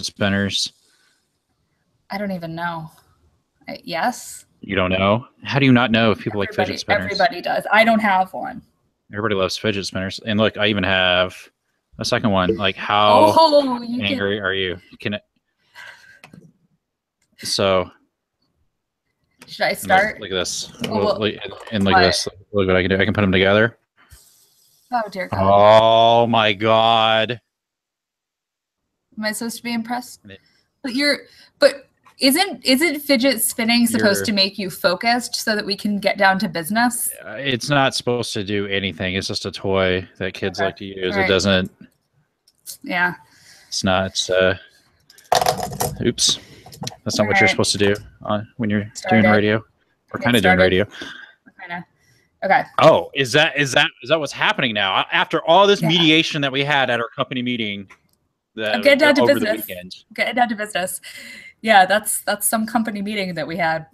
fidget spinners? I don't even know. Yes. You don't know? How do you not know if people like fidget spinners? Everybody does. I don't have one. Everybody loves fidget spinners. And look, I even have a second one. Like, how angry are you? Can it? So. Should I start? Look at this. And look at this. Look what I can do. I can put them together. Oh, dear God. Oh, my God. Am I supposed to be impressed? But isn't fidget spinning supposed to make you focused so that we can get down to business? It's not supposed to do anything. It's just a toy that kids like to use. Right. It doesn't. Yeah. It's not. Oops. That's not what you're supposed to do when you're doing radio. We're kind of doing radio. Okay. Oh, is that what's happening now? After all this mediation that we had at our company meeting, getting down to over business. The weekend. Getting down to business. Yeah, that's some company meeting that we had.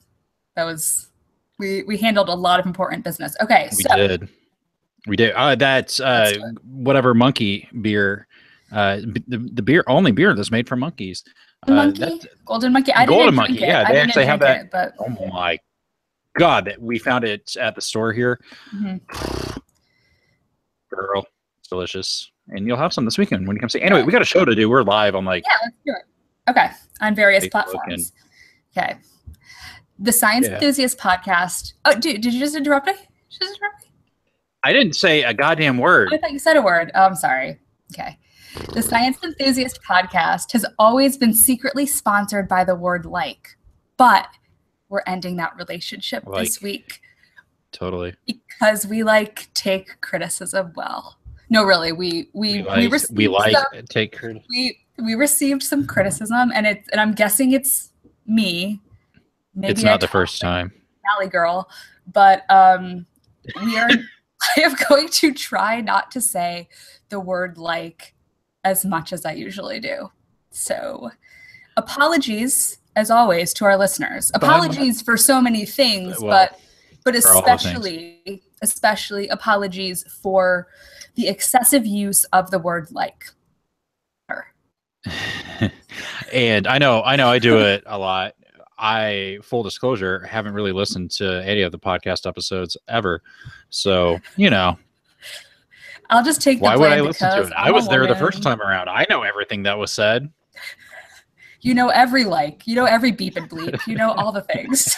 That was we handled a lot of important business. Okay, we did. That's whatever monkey beer. The only beer that's made from monkeys. Golden monkey. Golden monkey. Yeah, they actually have that. But oh my God, that we found it at the store here. Girl, it's delicious, and you'll have some this weekend when you come see. Anyway, we got a show to do. We're live on let's do it. Okay, on various platforms. Okay, the Science Enthusiast podcast. Oh, did you just interrupt me? I didn't say a goddamn word. I thought you said a word. Oh, I'm sorry. Okay. The Science Enthusiast podcast has always been secretly sponsored by the word "like," but we're ending that relationship this week. Totally. Because we take criticism well. No, really, we take criticism. We received some criticism, and I'm guessing it's me. Maybe it's not the first time. Valley girl, but we are. I am going to try not to say the word "like" as much as I usually do. So apologies, as always, to our listeners. Apologies for so many things, but especially apologies for the excessive use of the word "like." And I know I do it a lot. Full disclosure, haven't really listened to any of the podcast episodes ever. So, I'll just take the blame. Why would I listen to it? I was there the first time around. I know everything that was said. You know every you know every beep and bleep, you know all the things.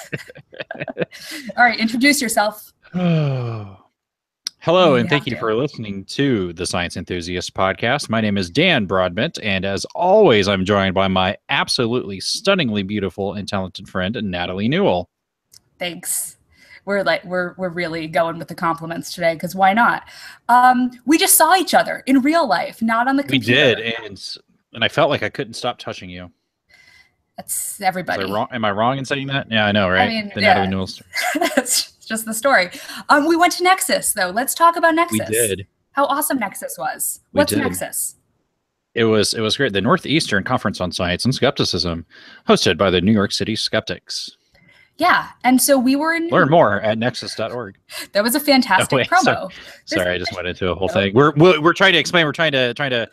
All right, introduce yourself. Hello, and thank you for listening to the Science Enthusiast podcast. My name is Dan Broadbent, and as always, I'm joined by my absolutely stunningly beautiful and talented friend, Natalie Newell. Thanks. We're really going with the compliments today, because why not? We just saw each other in real life, not on the computer. We did, and I felt like I couldn't stop touching you. That's everybody. Am I wrong in saying that? Yeah, I know, right? I mean, Natalie Newell story. That's just the story. We went to Nexus, though. Let's talk about Nexus. We did. How awesome Nexus was. What's Nexus? It was great. The Northeastern Conference on Science and Skepticism, hosted by the New York City Skeptics. Yeah, and so we were in. Learn more at nexus.org. That was a fantastic promo. Sorry, I just went into a whole thing. We're trying to explain. We're trying to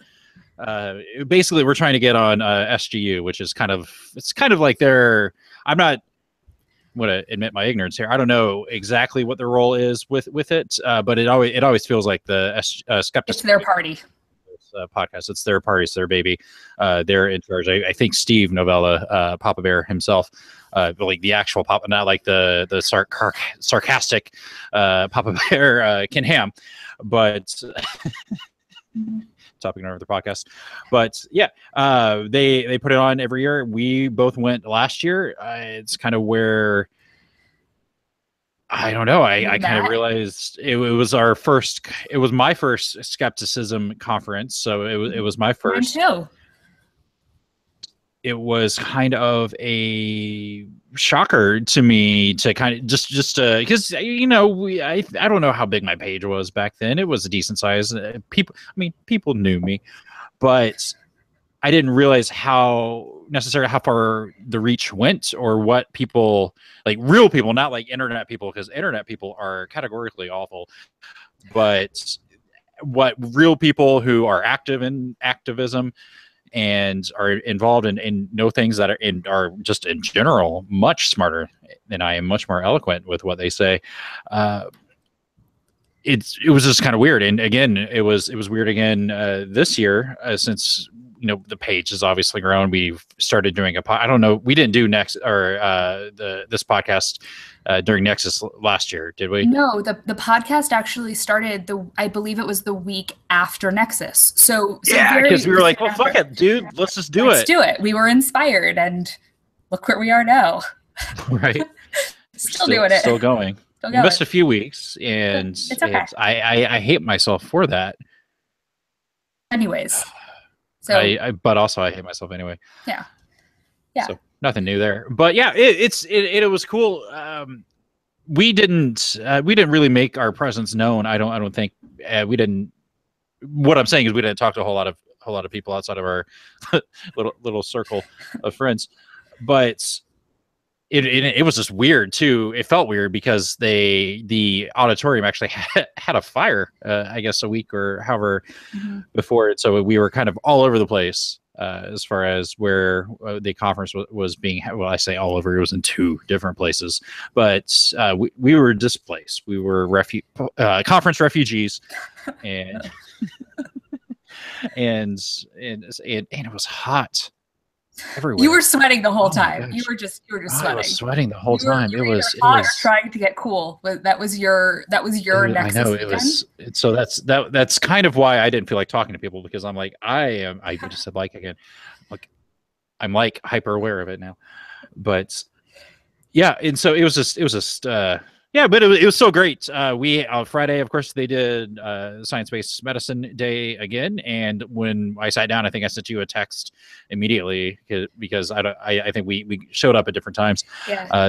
basically we're trying to get on SGU, which is kind of like their. I'm not want to admit my ignorance here. I don't know exactly what their role is with it, but it always feels like the skeptics. It's their party. Podcast. It's their party. It's their baby. They're in charge. I think Steve Novella, Papa Bear himself, like the actual Papa, not like the sarcastic Papa Bear Ken Ham, but topic over the podcast. But yeah, they put it on every year. We both went last year. It's kind of where. I don't know. I kind of realized it was our first. It was my first skepticism conference, so it was my first. Mine too. It was kind of a shocker to me to kind of just because I don't know how big my page was back then. It was a decent size. People knew me, but I didn't realize how far the reach went, or what people, like real people, not like internet people, because internet people are categorically awful, but what real people who are active in activism and are involved and know things that are just in general much smarter than I am, much more eloquent with what they say. It was just kind of weird. And again, it was weird again this year, since the page has obviously grown. We've started doing I don't know, we didn't do this podcast during Nexus last year, did we? No, the podcast actually started I believe it was the week after Nexus. So yeah, because we were like, well, fuck it, dude, let's just do it. Let's do it. We were inspired, and look where we are now. Right. Still doing it. Still going. We missed a few weeks, and it's okay. I hate myself for that. Anyways, so but also I hate myself anyway. Yeah. So nothing new there, but yeah, it was cool. We didn't really make our presence known. I don't think we didn't. What I'm saying is we didn't talk to a whole lot of people outside of our little circle of friends, but. It was just weird too. It felt weird because the auditorium actually had a fire, I guess a week or however before it. So we were kind of all over the place as far as where the conference was being. Well, I say all over. It was in 2 different places, but we were displaced. We were conference refugees, and and it was hot. Everywhere. You were sweating the whole time. You were just sweating. I was sweating the whole time. It was hot or trying to get cool. That was your Nexus. I know it was. So that's kind of why I didn't feel like talking to people, because I'm like I just said like again, like I'm like hyper aware of it now, but yeah, and so it was just yeah, but it was so great. We on Friday, of course, they did Science-Based Medicine Day again, and when I sat down, I think I sent you a text immediately because I think we showed up at different times,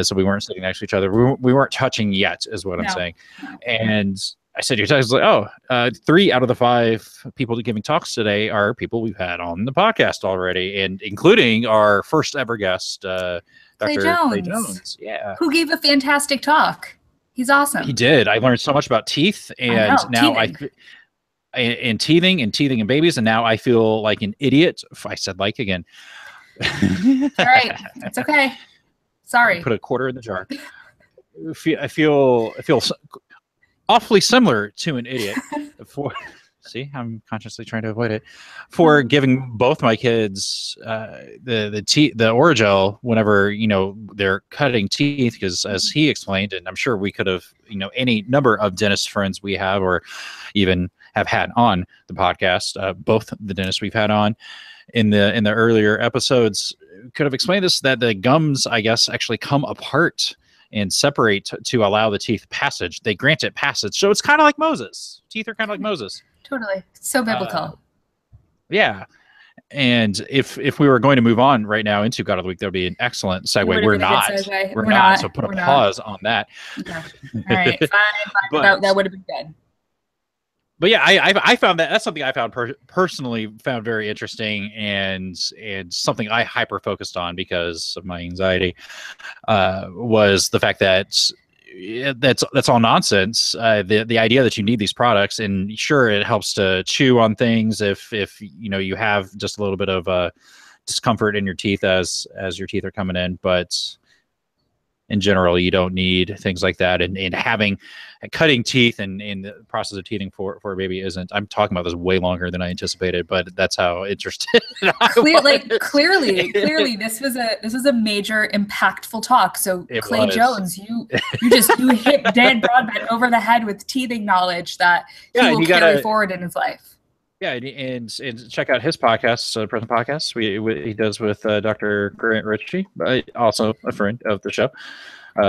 so we weren't sitting next to each other. We weren't touching yet, is what I'm saying. And I said your text was like, 3 out of the 5 people giving talks today are people we've had on the podcast already, and including our first ever guest, Dr. Clay Jones, who gave a fantastic talk. He's awesome. He did. I learned so much about teeth, and now and teething and babies, and now I feel like an idiot. If I said like again. All right, it's okay. Sorry. Put a quarter in the jar. I feel awfully similar to an idiot. See, I'm consciously trying to avoid it, for giving both my kids the Orajel whenever they're cutting teeth, because as he explained, and I'm sure we could have any number of dentist friends we have or even have had on the podcast, both the dentists we've had on in the earlier episodes could have explained this, that the gums, I guess, actually come apart and separate to allow the teeth passage. They grant it passage, so it's kind of like Moses. Teeth are kind of like Moses. Totally. So biblical. Yeah. And if we were going to move on right now into God of the Week, that would be an excellent segue. We're not. We're not. So put a pause on that. Okay. All right. Fine. That would have been good. But yeah, I found that's something I found personally found very interesting, and something I hyper focused on because of my anxiety, was the fact that that's all nonsense. The idea that you need these products, and sure, it helps to chew on things if you have just a little bit of discomfort in your teeth as your teeth are coming in, but in general, you don't need things like that. And cutting teeth and the process of teething for a baby isn't. I'm talking about this way longer than I anticipated, but that's how interested. Clearly, this was a major impactful talk. So Clay Jones, you hit Dan Broadbent over the head with teething knowledge that he will carry forward in his life. Yeah, and check out his podcast, present podcast. He does with Dr. Grant Ritchie, also a friend of the show.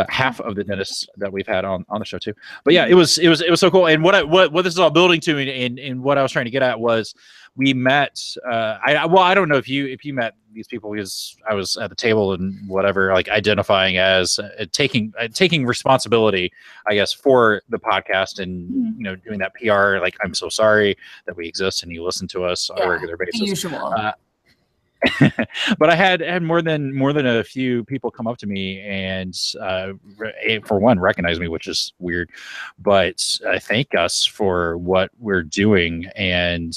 Half of the dentists that we've had on the show too. But yeah, it was so cool. And what this is all building to, and what I was trying to get at was we met. I don't know if you met these people, because I was at the table and whatever, like identifying as taking responsibility, I guess, for the podcast, and doing that PR. Like, I'm so sorry that we exist and you listen to us on a regular basis. Usual. But I had more than a few people come up to me and for one recognize me, which is weird, but thank us for what we're doing, and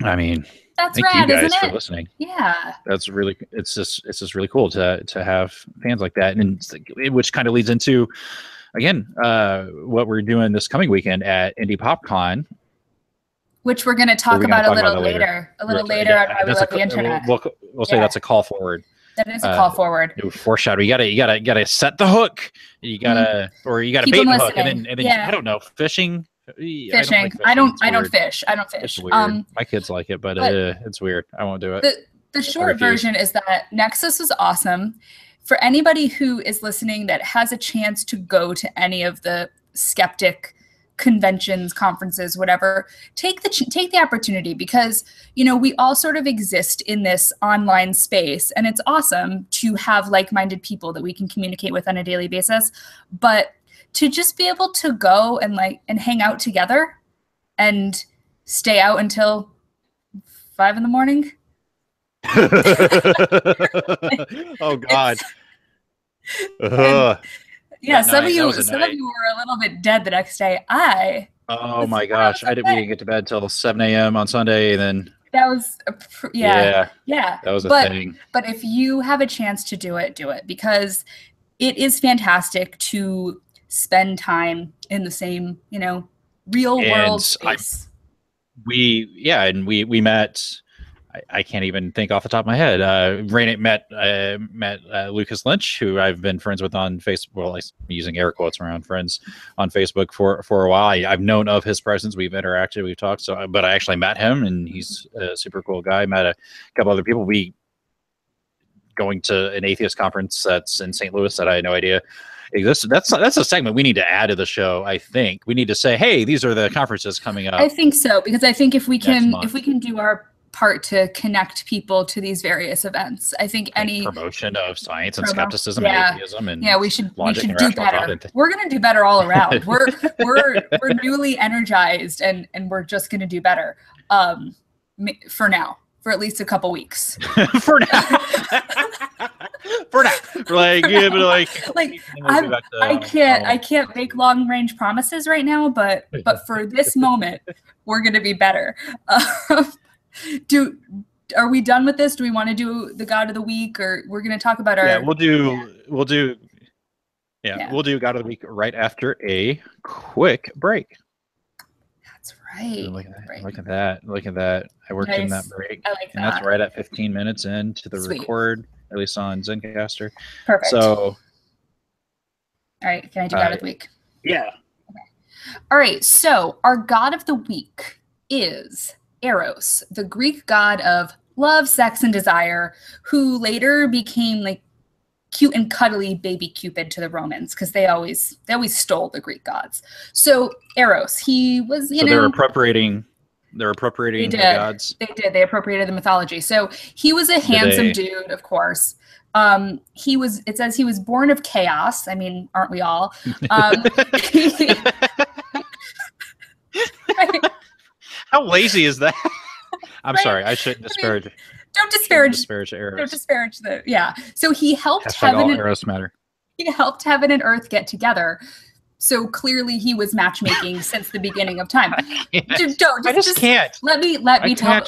I mean, That's thank you rad, guys isn't for it? listening. Yeah. That's really it's just really cool to have fans like that, and which kind of leads into again what we're doing this coming weekend at Indie PopCon, Which we're going to or are talk we going to about a talk about little that later? later. A little Right. later on Yeah, why we that's love the internet. we'll say that's a call forward. That is a call forward. Foreshadow. You gotta set the hook. You gotta Keep bait them the hook, listening. and then I don't know, fishing. Fishing. I don't fish. I don't fish. It's weird. My kids like it, but it's weird. I won't do it. The short version is that Nexus was awesome. For anybody who is listening that has a chance to go to any of the skeptic conventions, conferences, whatever, take the opportunity, because we all sort of exist in this online space, and it's awesome to have like-minded people that we can communicate with on a daily basis. But to just be able to go and hang out together and stay out until 5 a.m. Oh God. Yeah, some of you were a little bit dead the next day. Oh my gosh, we didn't get to bed till 7 a.m. on Sunday, and then that was yeah. That was a thing. But if you have a chance to do it, because it is fantastic to spend time in the same, real world space. We met. I can't even think off the top of my head. Raina met Lucas Lynch, who I've been friends with on Facebook. Well, I'm using air quotes around friends on Facebook for a while. I've known of his presence. We've interacted, we've talked. But I actually met him, and he's a super cool guy. Met a couple other people. We going to an atheist conference that's in St. Louis that I had no idea existed. That's a segment we need to add to the show. I think we need to say, hey, these are the conferences coming up. I think so, because I think if we can do our part to connect people to these various events, I think any promotion of science and skepticism and atheism and we should do better. We're going to do better all around. We're newly energized, and we're just going to do better for now, for at least a couple weeks. For now. I can't make long range promises right now, but for this moment, we're going to be better. Are we done with this? Do we want to do the God of the Week, or we're going to talk about our? We'll do God of the Week right after a quick break. That's right. Look at that. I worked in that break. I like that. And that's right at 15 minutes into the record, at least on Zencaster. Perfect. So, all right, can I do God of the Week? Yeah. Okay. All right, so our God of the Week is Eros, the Greek god of love, sex, and desire, who later became cute and cuddly baby Cupid to the Romans, because they always stole the Greek gods. So Eros, he was they're appropriating the gods. They did. They appropriated the mythology. So he was a handsome dude, of course. It says he was born of chaos. I mean, aren't we all? How lazy is that? I'm sorry. I shouldn't disparage. Don't disparage Eros. Don't disparage So he helped Eros matter. He helped heaven and earth get together. So clearly he was matchmaking since the beginning of time. Just can't. Let me tell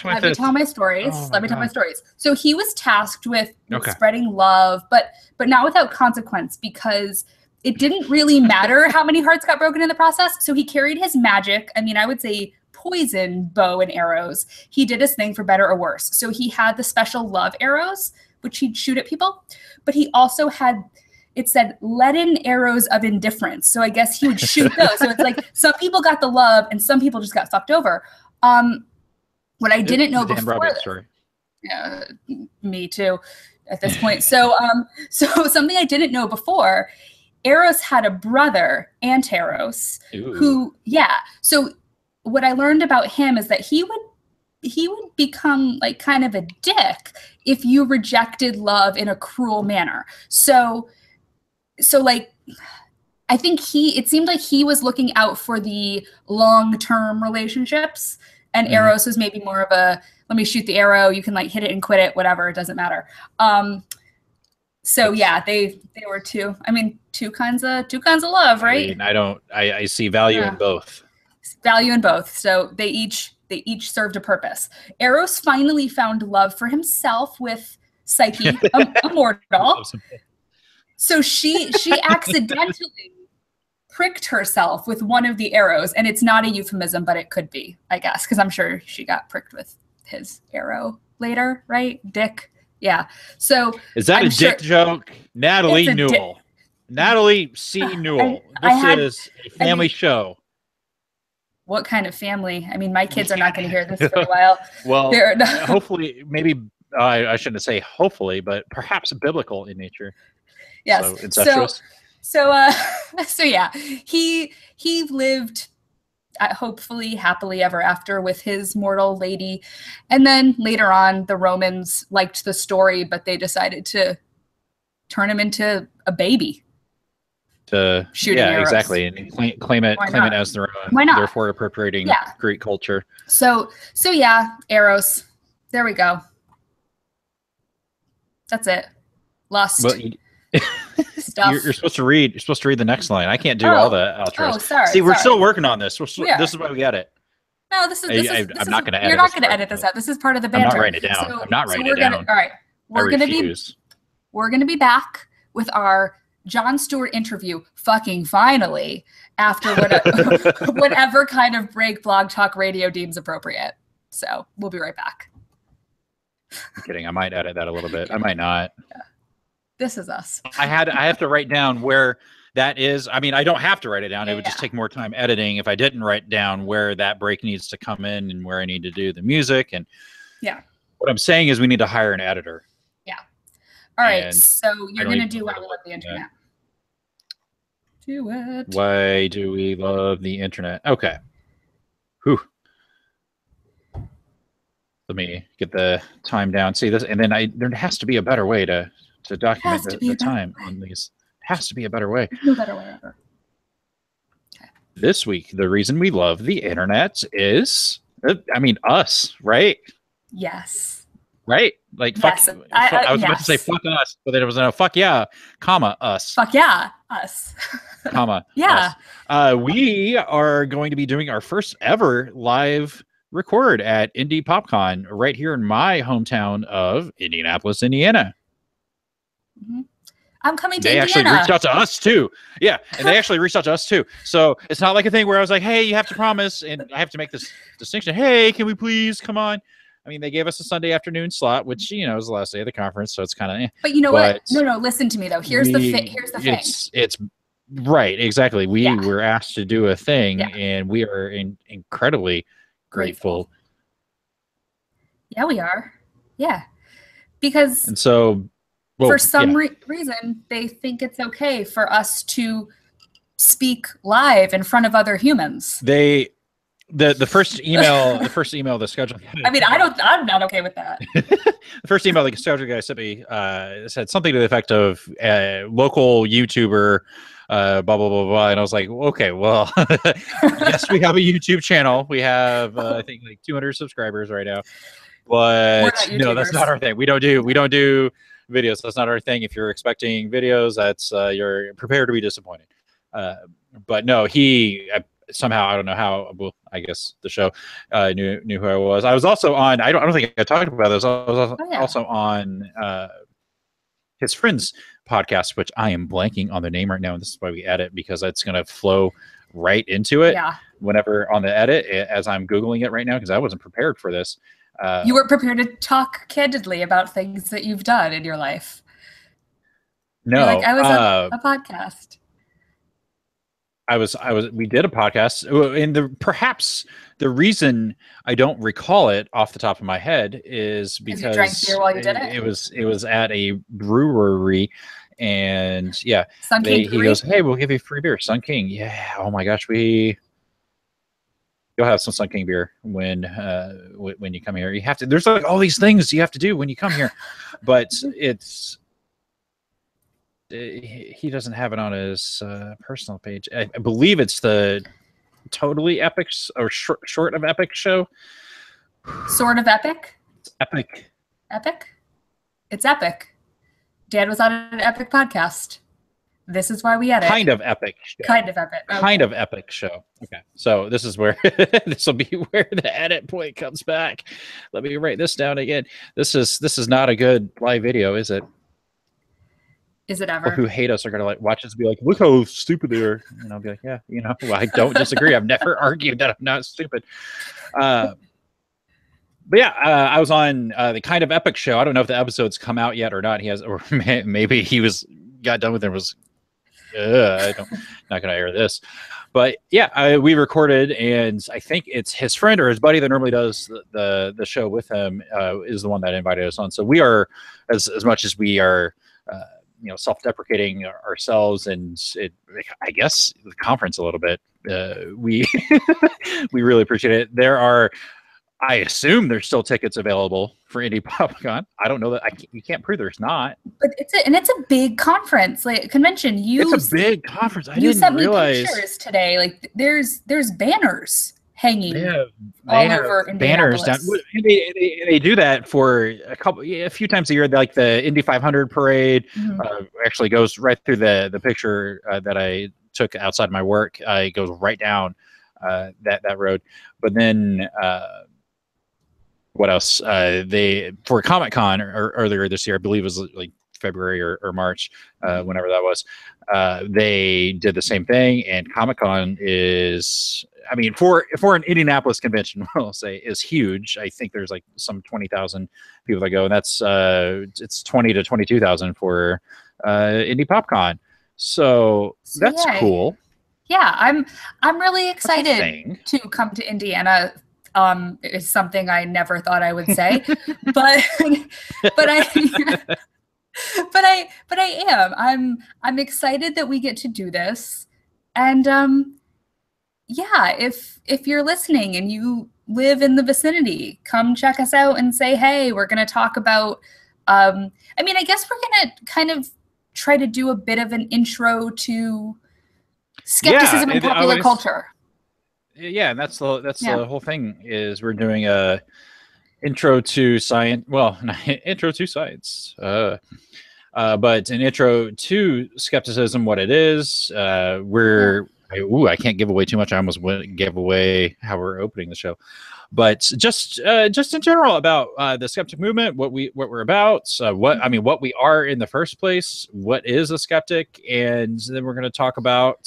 my stories. Let me tell my stories. So he was tasked with spreading love, but not without consequence, because it didn't really matter how many hearts got broken in the process. So he carried his magic. I mean, I would say poison, bow, and arrows. He did his thing for better or worse. So he had the special love arrows, which he'd shoot at people, but he also had, it said, leaden arrows of indifference. So I guess he would shoot those. So it's some people got the love and some people just got fucked over. What I didn't know before. Yeah, me too at this point. So something I didn't know before, Eros had a brother, Anteros, who, so what I learned about him is that he would become kind of a dick if you rejected love in a cruel manner. So I think it seemed like he was looking out for the long-term relationships, and Eros was maybe more of a, let me shoot the arrow, you can hit it and quit it, whatever, it doesn't matter. So yeah, they were two kinds of love, right? I mean, I see value in both. Value in both. So they each They each served a purpose. Eros finally found love for himself with Psyche, immortal. So she accidentally pricked herself with one of the arrows, and it's not a euphemism, but it could be, I guess, because I'm sure she got pricked with his arrow later, right? Dick. Yeah. So is that a dick joke? Natalie Newell. Natalie C. Newell. This is a family show. What kind of family? I mean, my kids are not going to hear this for a while. Well, hopefully, maybe I shouldn't say hopefully, but perhaps biblical in nature. Yes. So incestuous. So yeah, he lived hopefully happily ever after with his mortal lady. And then later on, the Romans liked the story, but they decided to turn him into a baby. Shooting arrows. Exactly, and claim it as their own. Why not? Therefore, appropriating Greek culture. So yeah, arrows. There we go. That's it. Lust. Well, stuff. You're supposed to read. You're supposed to read the next line. I can't do all the outros. Oh, sorry. See, we're still working on this. This is why we got it. No, this is. I'm not going to edit. You're not going to edit this out. This is part of the banter. I'm not writing it down. I'm not writing it down. All right. We're going to be back with our Jon Stewart interview, fucking finally, after whatever kind of break Blog Talk Radio deems appropriate. So we'll be right back. I'm kidding. I might edit that a little bit. I might not. Yeah. This is us. I have to write down where that is. I mean, I don't have to write it down. It would just take more time editing if I didn't write down where that break needs to come in and where I need to do the music. And what I'm saying is we need to hire an editor. Yeah. All right. So you're going to do Why We Love the Internet. Do it. Why do we love the internet? Okay. Whew. Let me get the time down. See this, and then there has to be a better way to document the time on these. Has to be a better way. No better way ever. Okay. This week, the reason we love the internet is, us, right? Yes. Right? Like, yes. Fuck. I was about to say fuck us, but then it was no fuck yeah, comma, us. Fuck yeah, us. Comma. Yeah. Us. We are going to be doing our first ever live record at Indie PopCon right here in my hometown of Indianapolis, Indiana. Mm-hmm. I'm coming to They Indiana. actually reached out to us too. Yeah, and they actually reached out to us too. So it's not like a thing where I was like, hey, you have to promise, and I have to make this distinction. Hey, can we please come on? I mean, they gave us a Sunday afternoon slot, which, is the last day of the conference, so it's kind of But you know what? No, listen to me, though. Here's the thing. It's right, exactly. We were asked to do a thing, and we are incredibly grateful. Yeah, we are. Yeah. Because and so for some reason, they think it's okay for us to speak live in front of other humans. The first email, the schedule. I mean, I'm not okay with that. The first email the schedule guy sent me said something to the effect of local YouTuber, blah blah blah blah, and I was like, okay, well, yes, we have a YouTube channel. We have I think like 200 subscribers right now, but no, that's not our thing. We don't do videos. That's not our thing. If you're expecting videos, that's you're prepared to be disappointed. But no, he. Somehow, I don't know how. Well, I guess the show knew who I was. I was also on. I don't think I talked about this. I was also on his friend's podcast, which I am blanking on the name right now, and this is why we edit, because it's going to flow right into it. Yeah. Whenever on the edit, as I'm googling it right now, because I wasn't prepared for this. You weren't prepared to talk candidly about things that you've done in your life. No, I was on a podcast. We did a podcast, and perhaps the reason I don't recall it off the top of my head is because you drank beer while you did it. It was at a brewery, and Sun King he goes, hey, we'll give you free beer. Sun King. Yeah. Oh my gosh. You'll have some Sun King beer when you come here. You have to, there's like all these things you have to do when you come here, but he doesn't have it on his personal page. I believe it's the Totally Epic or short of Epic show. Sort of epic. It's epic. Epic. It's epic. Dad was on an epic podcast. This is why we edit. Kind of epic show. Kind of epic. Okay. Kind of epic show. Okay. So this is where this will be where the edit point comes back. Let me write this down again. This is not a good live video, is it? Is it ever? People who hate us are gonna like watch us and be like, look how stupid they are. And I'll be like, yeah, you know, well, I don't disagree. I've never argued that I'm not stupid. But yeah, I was on the Kind of Epic show. I don't know if the episode's come out yet or not. He has, or maybe he got done with it and was not gonna air this. But yeah, we recorded, and I think it's his friend or his buddy that normally does the show with him is the one that invited us on. So we are, as much as we are you know, self-deprecating ourselves, and I guess the conference a little bit, we we really appreciate it. There are, I assume there's still tickets available for Indie PopCon. I don't know that you can't prove there's not. But it's a big conference, like convention. It's a big conference. You sent me pictures today. Like there's banners hanging all over banners down. They do that for a few times a year. Like the Indy 500 parade actually goes right through the picture that I took outside my work. It goes right down that road. But then what else? They for Comic-Con earlier this year, I believe it was like February or March, whenever that was. They did the same thing, and Comic-Con is, I mean, for an Indianapolis convention, I'll say, is huge. I think there's like some 20,000 people that go, and that's it's 20 to 22,000 for Indie PopCon. So that's cool. Yeah, I'm really excited to come to Indiana. It's something I never thought I would say, but I am. I'm excited that we get to do this. And yeah, if you're listening and you live in the vicinity, come check us out and say, hey, we're going to talk about, I mean, I guess we're going to kind of try to do a bit of an intro to skepticism and popular culture. Yeah, and that's the whole thing, is we're doing a intro to science. Well, not intro to science, but an intro to skepticism, what it is. I can't give away too much. I almost gave away how we're opening the show, but just in general about the skeptic movement, what we're about, what we are in the first place, what is a skeptic, and then we're going to talk about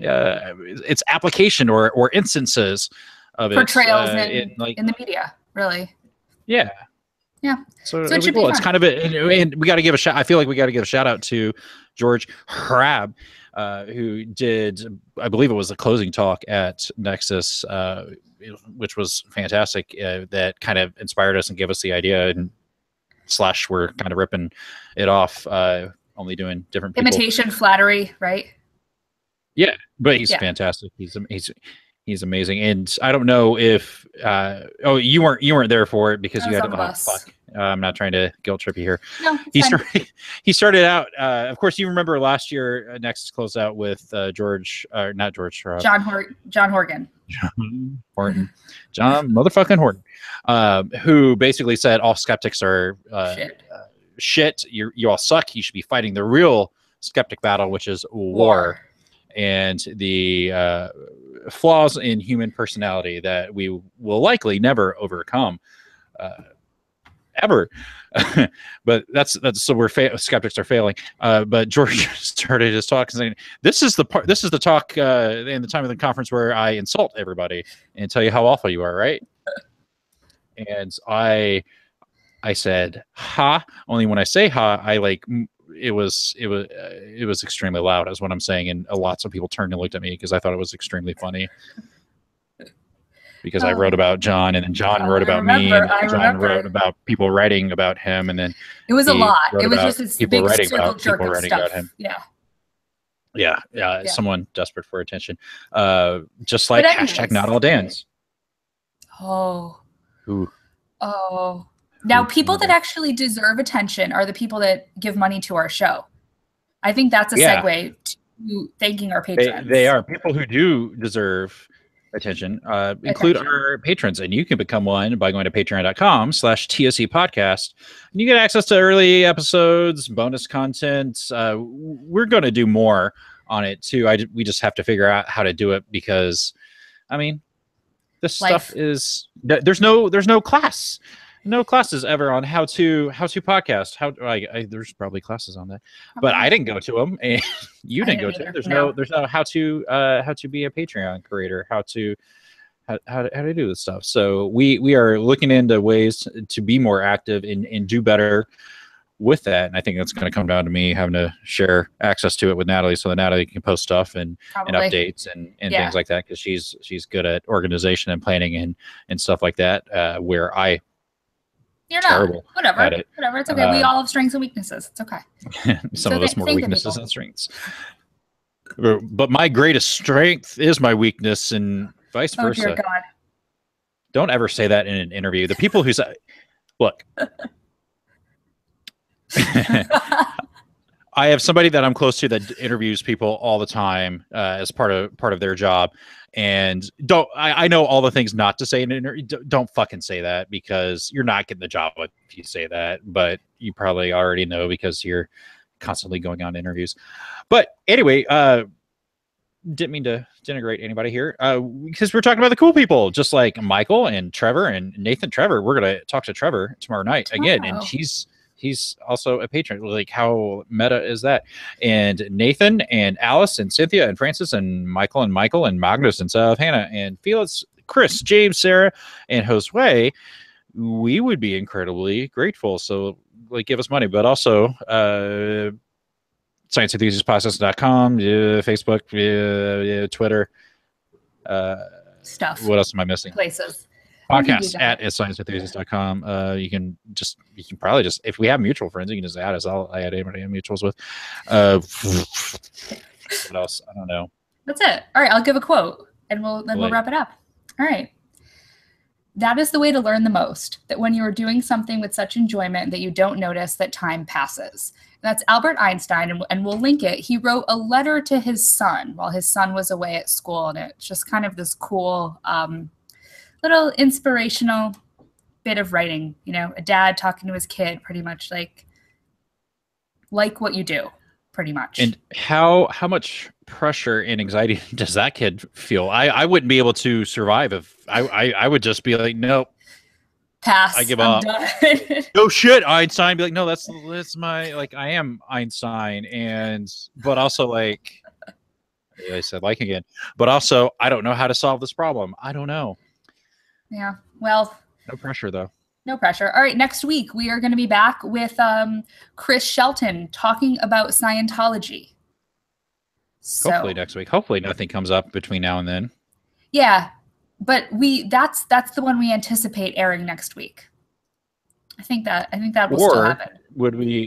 its application or instances of portrayals in the media, really. Yeah. So it should be cool. It's kind of and we got to give a shout. I feel like we got to give a shout out to George Hrab, who did, I believe it was the closing talk at Nexus, which was fantastic. That kind of inspired us and gave us the idea. And / we're kind of ripping it off, only doing different people. Imitation flattery, right? Yeah, but he's fantastic. He's amazing. And I don't know if you weren't there for it because you had fuck. I'm not trying to guilt trip you here. No, he started out. Of course, you remember last year Nexus closed out with John Horgan. John Horton. John motherfucking Horton, who basically said all skeptics are shit. You all suck. You should be fighting the real skeptic battle, which is war. And the flaws in human personality that we will likely never overcome, ever. But that's so skeptics are failing. But George started his talk saying, "This is the talk in the time of the conference where I insult everybody and tell you how awful you are, right?" And I said, "Ha!" Only when I say "ha," I like. It was extremely loud, is what I'm saying, and lots of people turned and looked at me because I thought it was extremely funny. Because I wrote about John, and then John wrote about me, and John wrote about people writing about him, and then it was a lot. It was just this people big writing about people writing stuff. about him. Yeah. Someone desperate for attention. Just like hashtag not all Dans. Oh. Ooh. Oh. Now, people that actually deserve attention are the people that give money to our show. I think that's a segue to thanking our patrons. They are people who do deserve attention, include our patrons, and you can become one by going to patreon.com/TSE podcast. And you get access to early episodes, bonus content. We're going to do more on it too. We just have to figure out how to do it because, I mean, this stuff is there's no class. No classes ever on how to podcast. There's probably classes on that, but I didn't go to them, and you didn't go to them. There's no how to be a Patreon creator, how to do this stuff. So we are looking into ways to be more active and do better with that. And I think that's going to come down to me having to share access to it with Natalie, so that Natalie can post stuff and updates and things like that, because she's good at organization and planning and stuff like that. Where you're terrible. Whatever. It's okay. We all have strengths and weaknesses. It's okay. Some of us more weaknesses than strengths. But my greatest strength is my weakness, and vice versa. Dear God. Don't ever say that in an interview. The people who say, look, I have somebody that I'm close to that interviews people all the time as part of their job. And I know all the things not to say in an interview. Don't fucking say that, because you're not getting the job if you say that. But you probably already know because you're constantly going on interviews. But anyway, didn't mean to denigrate anybody here, because we're talking about the cool people, just like Michael and Trevor and Nathan. Trevor, we're gonna talk to Trevor tomorrow night again, and he's also a patron. Like, how meta is that? And Nathan and Alice and Cynthia and Francis and Michael and Magnus and South Hannah and Felix, Chris, James, Sarah, and Josue, we would be incredibly grateful. So, like, give us money, but also ScienceEnthusiastPodcast.com, Facebook, Twitter, stuff. What else am I missing? Places. Podcast at ScienceEnthusiast.com. You can probably just, if we have mutual friends, you can just add us. I'll add anybody I'm mutuals with. What else? I don't know. That's it. All right, I'll give a quote, and we'll wrap it up. All right. That is the way to learn the most, that when you are doing something with such enjoyment that you don't notice that time passes. And that's Albert Einstein, and we'll link it. He wrote a letter to his son while his son was away at school, and it's just kind of this cool little inspirational bit of writing, a dad talking to his kid, pretty much like what you do, pretty much. And how much pressure and anxiety does that kid feel? I wouldn't be able to survive if I would just be like, nope, pass, I give up. No shit, Einstein. Be like, no, that's my, like, I am Einstein, but also, like, I said like again, but also I don't know how to solve this problem. I don't know. Yeah, well, no pressure though. No pressure. All right, next week we are going to be back with Chris Shelton talking about Scientology. So, hopefully next week. Hopefully nothing comes up between now and then. Yeah, but that's the one we anticipate airing next week. I think that will still happen.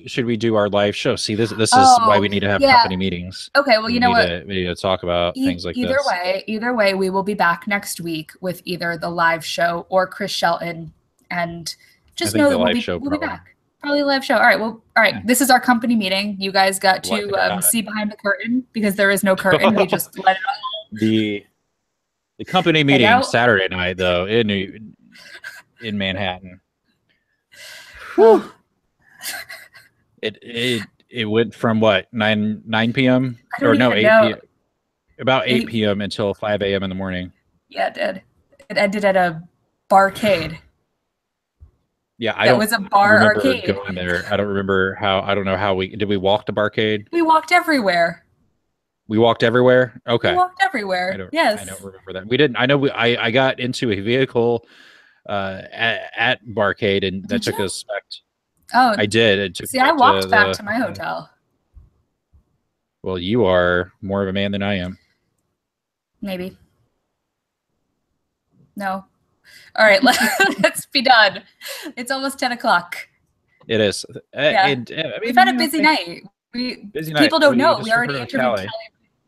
Should we do our live show? See, this is why we need to have company meetings. Okay, well, you know what? We need to talk about things like this. Either way, we will be back next week with either the live show or Chris Shelton, and just know that we'll be back. Probably a live show. All right. Well, all right. This is our company meeting. You guys got to see behind the curtain, because there is no curtain. We just let it all. The company meeting Saturday night, though, in Manhattan. Whew. It went from what, 9 p.m. or no 8 p.m. about 8 p.m. until 5 a.m. in the morning. Yeah, it did. It ended at a barcade. Yeah, I don't was a bar remember arcade. Going there. I don't remember how. I don't know how did we walk to barcade? We walked everywhere. We walked everywhere. Okay. We walked everywhere. Yes. I don't remember that. We didn't. I know. I got into a vehicle at barcade, and that took us back. Oh, I did. I walked back to my hotel. Well, you are more of a man than I am. Maybe. No. All right, let's be done. It's almost 10 o'clock. It is. Yeah. I mean, we've had a busy night. People don't know. We already interviewed Kelly.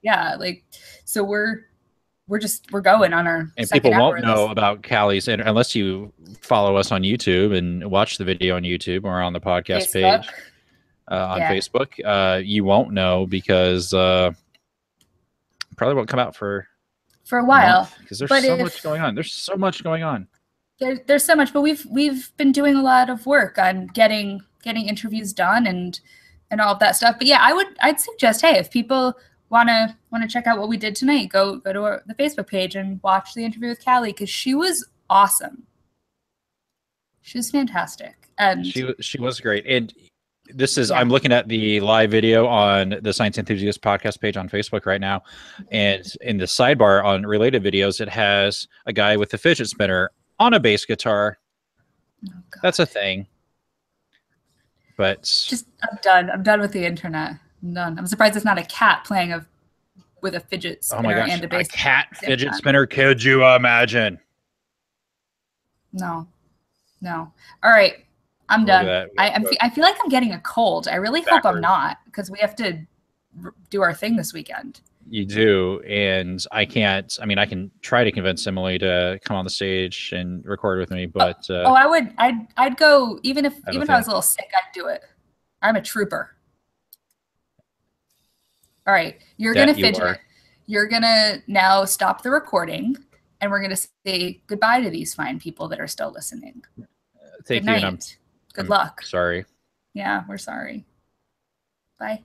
Yeah, so we're going on our and second people hour won't know about Callie's unless you follow us on YouTube and watch the video on YouTube or on the podcast page on Facebook. You won't know because probably won't come out for for a while. Because there's But so much going on. There's so much going on. There's so much, but we've been doing a lot of work on getting interviews done and all of that stuff. But yeah, I'd suggest, hey, if people wanna check out what we did tonight, go to the Facebook page and watch the interview with Callie, because she was awesome. She was fantastic, and she was great. And this is I'm looking at the live video on the Science Enthusiast podcast page on Facebook right now, and in the sidebar on related videos, it has a guy with a fidget spinner on a bass guitar. Oh, that's a thing. But just I'm done with the internet. I'm done. I'm surprised it's not a cat playing with a fidget spinner. Oh my gosh, and a bass. A cat fidget spinner? Could you imagine? No. All right, I'm done. I feel like I'm getting a cold. I really hope I'm not, because we have to do our thing this weekend. You do, and I can't. I mean, I can try to convince Emily to come on the stage and record with me, but I would. I'd go even if I was a little sick. I'd do it. I'm a trooper. All right, you're gonna fidget. You're gonna now stop the recording, and we're gonna say goodbye to these fine people that are still listening. Thank Good you. night. Good luck. Sorry. Yeah, we're sorry. Bye.